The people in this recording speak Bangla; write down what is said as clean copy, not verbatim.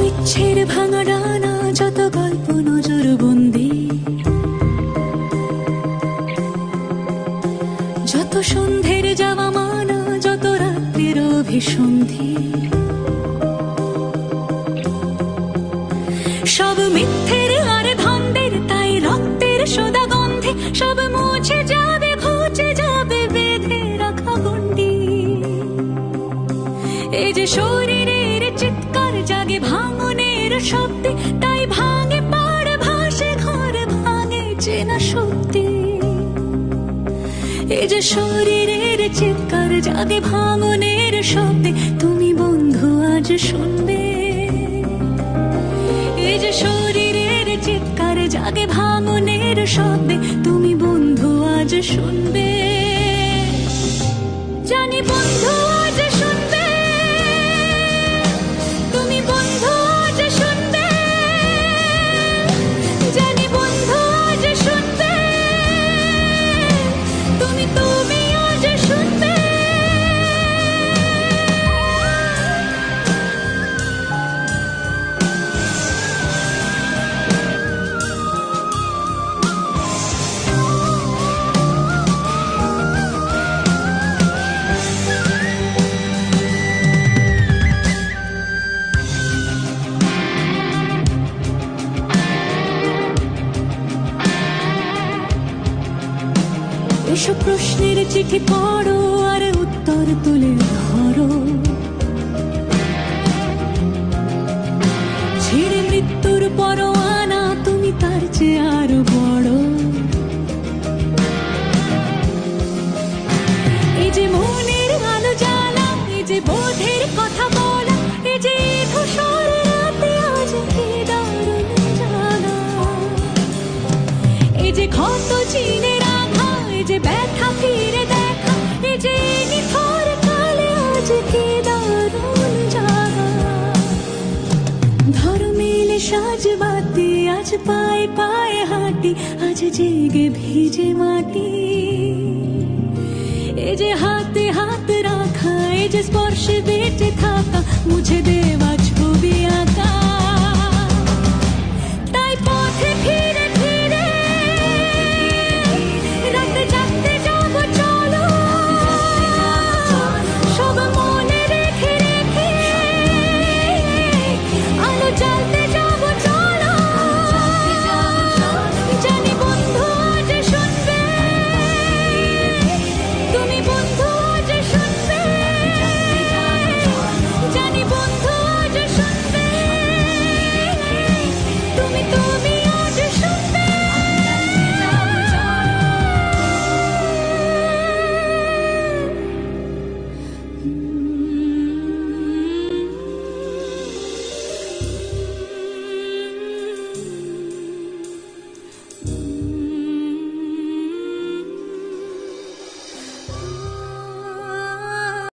ইচ্ছের ভাঙা ডানা, যত গল্প নজর বন্দি, যত সন্ধ্যের যাওয়া মানা, যত রাত্রির অভিসন্ধি, সব মিথ্যের আর ধন্দের, তাই রক্তের সোদা গন্ধে সব মুছে যাবে, ঘুচে যাবে বেঁধে রাখা গণ্ডি। এই যে শরীরের চিৎকার জাগে ভাঙনের শব্দে, তাই ভাঙে পাড় ভাসে ঘর, ভাঙে চেনা সত্যি। এই যে শরীরের চিৎকার জাগে ভাঙনের শব্দে, তুমি বন্ধু আজ শুনবে। এই যে শরীরের চিৎকার জাগে ভাঙনের শব্দে, তুমি বন্ধু আজ শুনবে। জানি বন্ধু আজ শুনবে, তুমি বন্ধু আজ শুনবে, জানি বন্ধু আজ শুনবে, তুমি আজ শুনবে। এসব প্রশ্নের চিঠি পড়ো আর উত্তর তুলে ধরো, ছিঁড়ে মৃত্যুর পরোয়ানা, তুমি তার চেয়ে আরো বড়। এই যে মনের আলো জ্বালা, এই যে বোধের কথা বলা, এই যে ধূসর রাতে আজ কি দারুণ জ্বালা। এই যে ক্ষত চিনের আঘা, এই যে ব্যথা ফিরে দেখা, এই যে নিথর কালে আজ কি দারুণ জাগা। ধর মিলে সাজ বাতি, আজ পায়ে পায়ে হাঁটি, আজ জেগে ভিজে মাটি। এই যে হাতে হাত রাখা, এই যে স্পর্শে বেঁচে থাকা, মুছে দেওয়া ছবি